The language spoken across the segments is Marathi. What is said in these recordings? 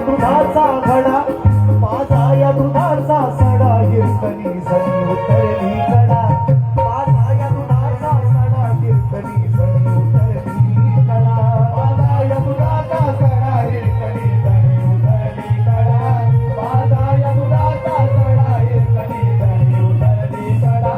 दुधाचा घडा माझा या दुधाचा सडा गिरकणी सनी उतरली कडा माझा या दुधाचा सडा गिरकणी सनी उतरली कडा माझा या दुधाचा सडा गिरकणी सनी उतरली कडा माझा या दुधाचा सडा गिरकणी सनी उतरली कडा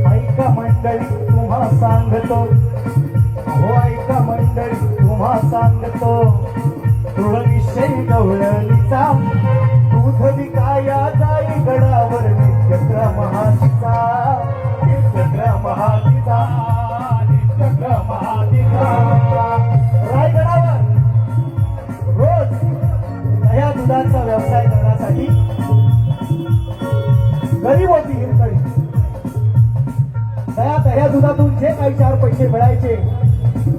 ऐका मंडळी तुम्हा सांगतो हो ऐका मंडळी तुम्हा सांगतो दृढ निश्चय गवळणीचा दूध विकाया जाई गडावर नित्यक्रम हातीचा रायगडावर रोज दह्या दुधाचा व्यवसाय करण्यासाठी गरीब होती हिरकळी दह्या दुधातून जे काही 4 पैसे मिळायचे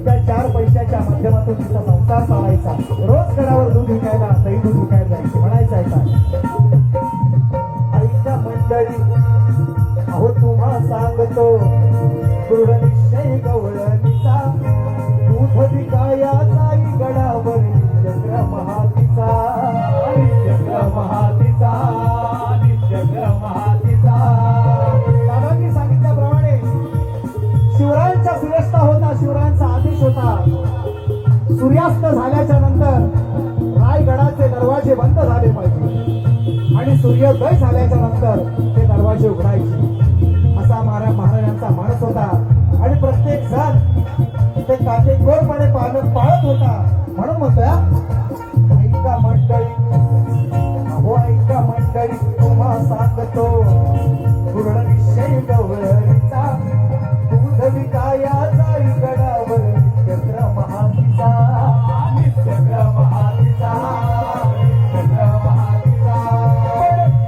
त्या 4 पैशाच्या माध्यमातून तिचा संसार चालायचा. रोज गडावर दूध विकायला दही दूध विकायला जायचे. म्हणायचं ऐका मंडळी अहो तुम्हा सांगतो दृढ निश्चय गवळणीचा दूध विकाया जाई गडावर नित्यक्रम हातीचा दादांनी सांगितल्याप्रमाणे शिवरायांचा सूर्यास्त होता. शिवरायांचा आदेश होता सूर्यास्त झाल्याच्या नंतर रायगडाचे दरवाजे बंद झाले पाहिजे आणि सूर्योदय झाल्याच्या नंतर ते दरवाजे उघडायचे असा महाराजांचा मानस होता. आणि प्रत्येक जण ते काटेकोरपणे पाळत होता. म्हणून म्हणतोय ऐका मंडळी अहो ऐका मंडळी तुम्हा सांगतो दृढ निश्चय गवळणीचा दूध विकाया जाई गडावर नित्यक्रम हातीचा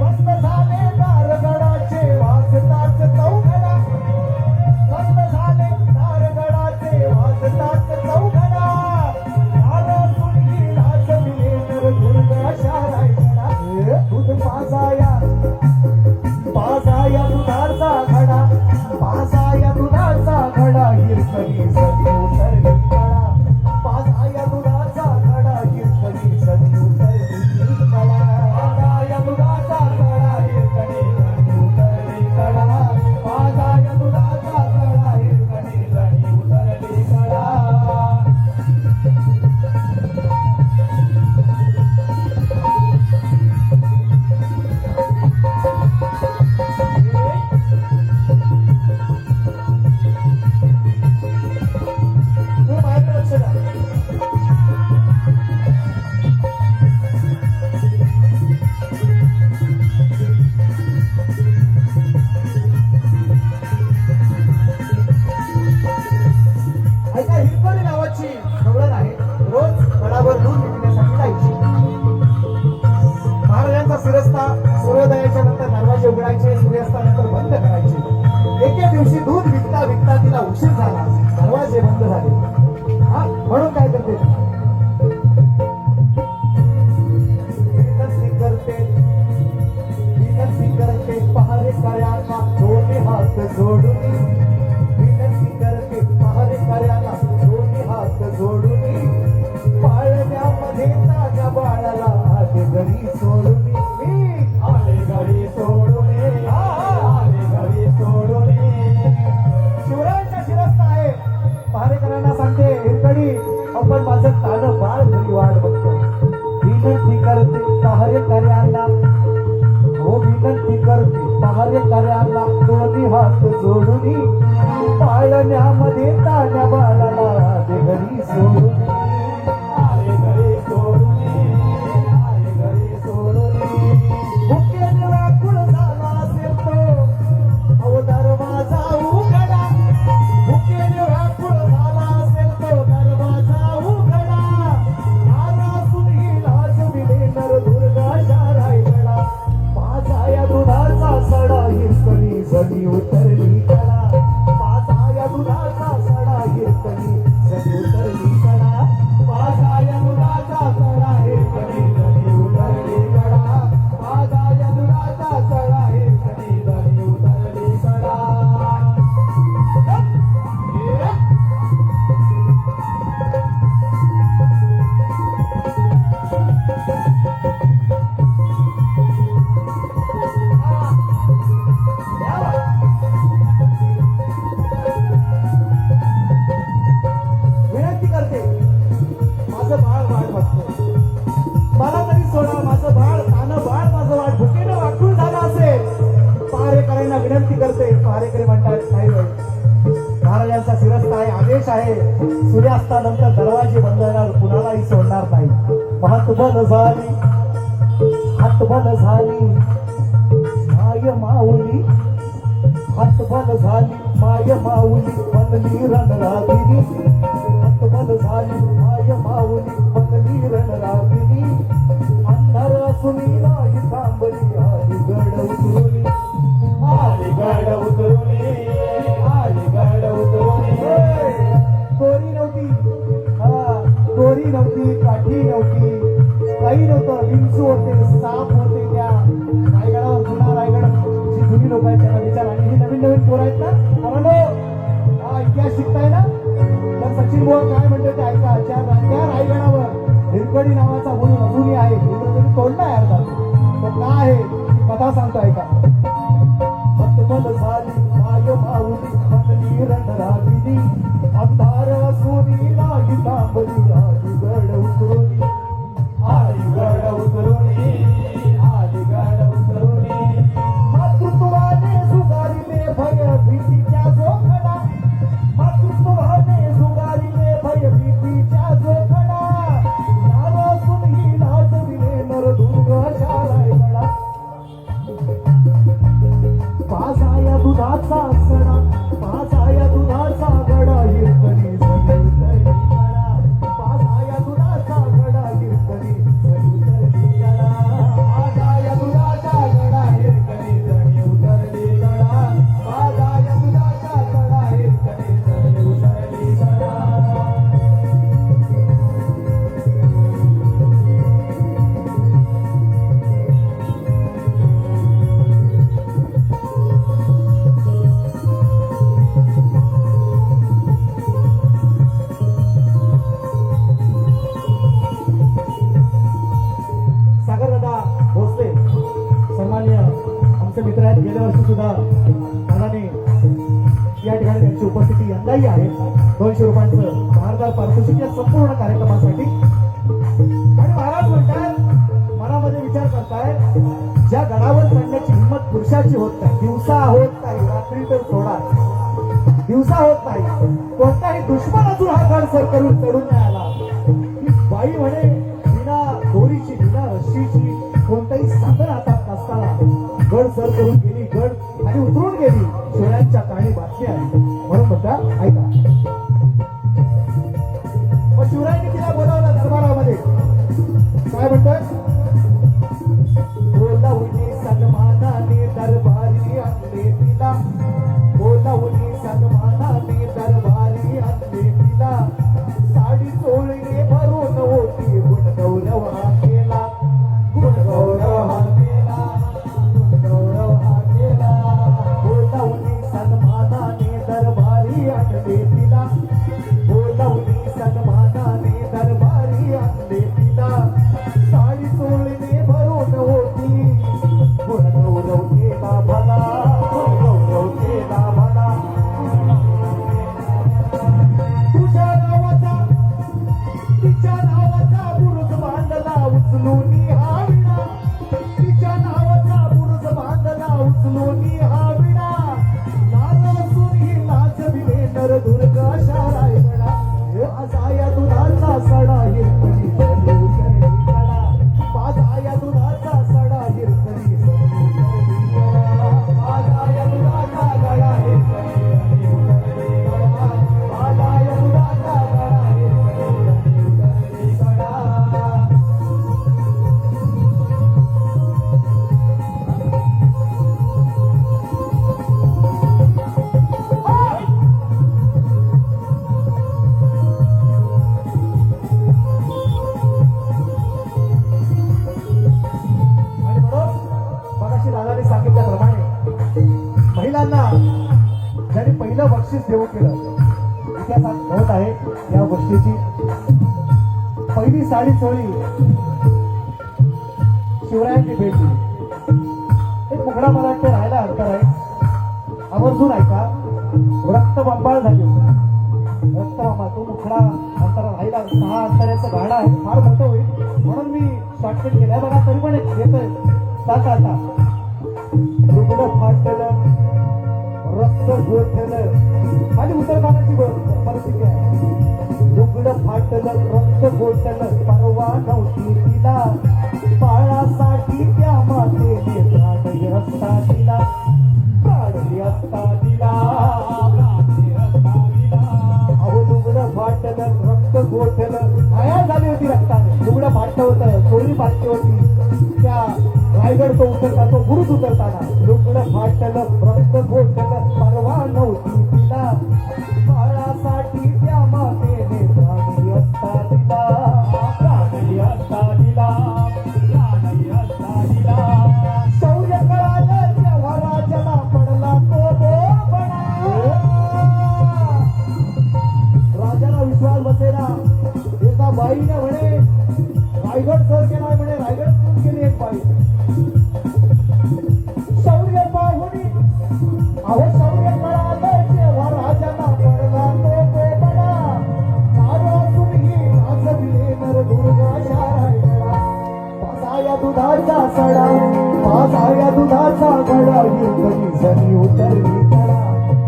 बंद झाले दारगडाचे वाजताच चौघडा बंद झाले दारगडाचे वाजताच चौघडा दार सुटली नाचविले तर दुर्ग शारायकडा दूध पाजाया दुधाचा घडा पाजाया दुधाचा घडा हिरकणी सनी उतरली कडा पाजाया दुधाचा घडा हिरकणी सनी उतरली कडा पाजाया दुधाचा घडा हिरकणी सनी उतरली कडा पाजाया दुधाचा घडा हिरकणी सनी उतरली कडा. ऐका हिरकणी नावाची गवळण आहे. रोज गडावर दूध विकण्यासाठी जायची. महाराजांचा सूर्यास्ता सूर्योदयाच्या नंतर दरवाजे उघडायचे. सूर्यास्तानंतर बंद करायचे. एके दिवशी दूध विकता विकता तिला उशीर झाला. दरवाजे बंद झाले. म्हणून काय करते विनंती करते पहारेकऱ्यांना दोन्ही हात जोडून विनंती करते पहारेकऱ्यांना दोन्ही हात जोडून पाळण्यामध्ये ताज्या बाळाला आले घरी सोडून आले घरी सोडून शिवरायांच्या शिरस्ता आहे. पहारेकरांना सांगते हिरकणी आपण माझं तानं बाळ घरी वाट बघतो. विनंती करते पहारेकऱ्यांना हो विनंती करते पहारेकऱ्यांना दोन्ही हात जोडून पाळण्यामध्ये ताज्या बाळाला आले घरी सोडून आले घरी सोडून आले घरी सोडून भुकेने व्याकुळ झाला असेल तो अहो दरवाजा उघडा भुकेने व्याकुळ आहे, सूर्यास्तानंतर दरवाजे बंद होणार, कुणालाही सोडणार नाही. हातबल झाली, हातबल झाली माय माऊली, हातबल झाली माय माऊली बनली रणरागिनी, हातबल झाली माय माऊली बनली रणरागिनी. अंधार असूनही नाही थांबली, आली गड उतरुनी, आली गड उतरुनी, आली गड उतरुनी. दोरी नव्हती, हा दोरी नव्हती, काठी नव्हती, काही नव्हतं. विंचू होते, साप होते. त्या रायगडावर, जुना रायगड जी जुनी लोक आहेत त्यांना विचार. आणि ही नवीन नवीन पोरं आहेत ना, हा इतिहास शिकताय ना, तर सचिन बोळ काय म्हणतो ते ऐका. त्या रायगडावर हिरकडी नावाचा म्हणून अजूनही आहे. तुम्ही तोडला आहे अर्धा, तर का आहे कथा सांगतो ऐका. हातबल झाली माय माऊली बनली रणरागिनी, अंधार असूनही नाही थांबली, आली गड उतरुनी, आली गड उतरुनी, आली गड उतरुनी. मातृत्वाने सुगारिले भय भीतीच्या जोखडा, मातृत्वाने सुगारिले भय भीतीच्या जोखडा. नार असूनही लाज दिले नरदुर्गाच्या रायगडा. माझा या दुधाचा सडा, माझा या दुधाचा गडा हिरकणी सगळी उतरली कडा, माझा या दुधाचा गडा हिरकणी सगळी उतरली कडा, माझा या दुधाचा गडा हिरकणी सगळी उतरली कडा, माझा या दुधाचा गडा हिरकणी सगळी उतरली कडा. सागरदादा भोसले सन्माननीय आमचे मित्र आहेत. गेल्या वर्षी सुद्धा मनाने या ठिकाणी त्यांची उपस्थिती यंदाही आहे. 200 रुपयांचं भारतात पारितोषिक या संपूर्ण कार्यक्रमासाठी. आणि महाराज म्हणतात, मनामध्ये विचार करताय, ज्या गडावर चढण्याची हिंमत पुरुषाची होत नाही, दिवसा होत नाही, रात्री तर सोडा, दिवसा होत नाही. कोणताही दुश्मन अजून हा गड सर करून चढून नाही आला. ही बाई म्हणे बिना दोरीची, बिना रस्सीची, कोणताही साधन हातात नसताना गड सर करून गेली, गड आणि उतरून गेली. शिवरायांच्या कहाणी बातमी आहे म्हणून म्हणता ऐका. मग शिवरायांनी तिला बोलावलं दरबारामध्ये. काय म्हणतात, बोलावली सन्मानाने दरबारी आणले तिला, बोलावली सन्मानाने दरबारी आणले तिला. साडी चोळीने भरून होती, गुणगौरव हा केला, गुणगौरव हा केला, गुणगौरव हा केला. बोलावली सन्मानाने दरबारी आणले तिला, बोलावली सन्मानाने दरबारी आणले तिला. साडी चोळीने भरून होती, गुणगौरव केला भला, गुणगौरव केला भला. तुझ्या नावाचा, तिच्या नावाचा बुरुज बांधला उचलून हा विडा, तिच्या नावाचा बुरुज बांधला उचलून हा विडा. नार असूनही नाचविले नरदुर्गाच्या रायगडा. माझा या दुधाचा सडा हिरकणी सगळी उतरली कडा, माझा या दुधाचा सडा हिरकणी सगळी उतरली कडा, माझा या दुधाचा गडा हिरकणी सगळी उतरली कडा, माझा या दुधाचा गडा हिरकणी सगळी उतरली कडा. आणि म्हणून मगाशी दादाने सांगितल्याप्रमाणे महिलांना ज्यांनी पहिलं बक्षीस देऊ केलं, इतिहासात नोंद आहे या गोष्टीची. पहिली साडी चोळी शिवरायांनी भेट दिली. एक मुकडा मला वाटतं राहायला अंतर आहे, आवर्जून ऐका. रक्तबंबाळ झाली, रक्तबंबाळ. तो मुखडा अंतर राहिला, 6 अंतराचं गाडा आहे, फार मोठं होईल म्हणून मी शॉर्टकट केलाय. बघा तरी पण येतोय. जाता आता रुग्ण फाटलं रक्त गोठलं आणि उतरतानाची परिस्थिती आहे. लुगडं फाटलं रक्त गोठलं परवा नव्हती तिला, बाळासाठी त्या मातेने प्राणही रस्ता दिला, प्राणही रस्ता दिला, प्राणही रस्ता दिला. अहो लुगडं फाटलं रक्त गोठलं, घाया झाली होती रक्ताने, लुगडं फाटलं होतं, चोळी फाटली होती. त्या रायगड तो उतरता तो बुरुज उतरताना लुगडं फाटलं रक्त गोठलं परवा नव्हती तिला, बाळासाठी त्या मातेने प्राणही रस्ता दिला, प्राणही रस्ता दिला, प्राणही रस्ता दिला. शौर्य कळालं तेव्हा राजाला पडला तो बोबडा. राजाला विश्वास बसेना. एका बाईने म्हणे रायगड सर केला, म्हणे रायगड केली एक बाई. शौर्य पाहुणी अहो शौर्य कळालं तेव्हा राजाला पडला तो बोबडा. नाराजूनही नाचविले नरदुर्गाच्या रायगडा. माझा या दुधाचा सडा, माझा या दुधाचा गडा, हिरकणी सनी उतरली कडा.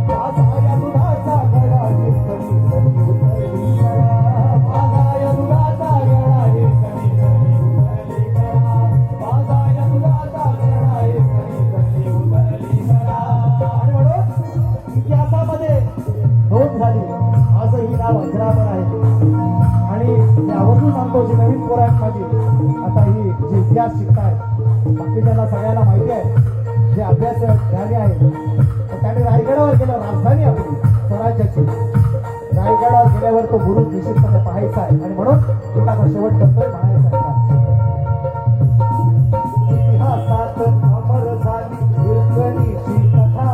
माझा या दुधाचा गडा, हिरकणी सनी उतरली कडा. माझा या दुधाचा गडा, हिरकणी सनी उतरली कडा. माझा या दुधाचा गडा, हिरकणी सनी उतरली कडा. आणि म्हणून इतिहासामध्ये नोंद झाली. आजही नाव अजरामर आहे. आणि मी आवर्जून सांगतो जी नवीन पोरांमध्ये आता ही जे इतिहास शिकताय, बाकीच्यांना सगळ्यांना माहिती आहे, जे अभ्यास झाले आहे, तर त्याने रायगडावर गेलं, राजधानी आपली स्वराज्याची. रायगडावर गेल्यावर तो बुरुज निश्चितपणे पाहायचा आहे. आणि म्हणून तुला शेवट करतोय म्हणायचा आहे. इतिहासात अमर झाली हिरकणीची कथा,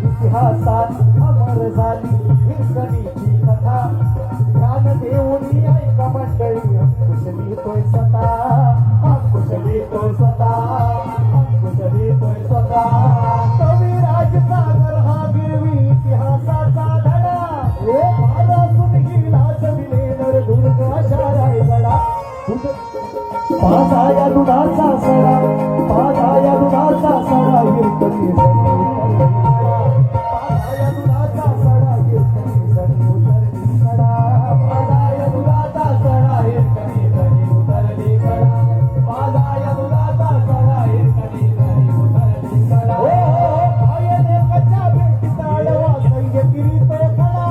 इतिहासात अमर झाली हिरकणीची कथा. ध्यान देऊन ऐका मंडळी, अंकुश लिहितोय स्वतः, अंकुश लिहितोय स्वतः, अंकुश लिहितोय स्वतः. कविराज सागर हा गिरवी इतिहासाचा धडा. महाराजूनही नाचविले नरदुर्गाच्या रायगडा. माझा या दुधाचा सडा, माझा या दुधाचा सडा, हिरकणी सनी उतरली कडा. माझा या दुधाचा सडा, हिरकणी सनी उतरली कडा. माझा या दुधाचा सडा, हिरकणी सनी उतरली कडा. माझा या दुधाचा सडा, हिरकणी सनी उतरली कडा. हो पायने कच्च्या भेटीत आडवा सह्यागिरी तो खडा.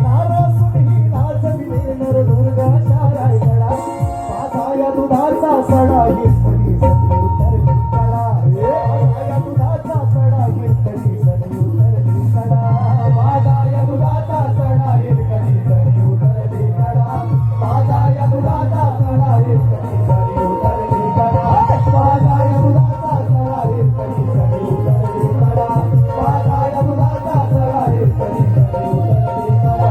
नाराजूनही नाचविले नरदुर्गाच्या रायगडा. माझा या दुधाचा सडा, हिरकणी सनी उतरली कडा. माझा या दुधाचा सडा, हिरकणी सनी उतरली कडा. माझा या दुधाचा सडा, हिरकणी सनी उतरली कडा. माझा या दुधाचा सडा, हिरकणी सनी उतरली कडा. माझा या दुधाचा सडा, हिरकणी सनी उतरली कडा. माझा या दुधाचा सडा, हिरकणी सनी उतरली कडा.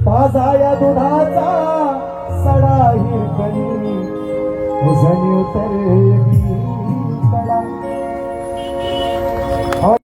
माझा या दुधाचा सडा, हिरकणी सनी उतरली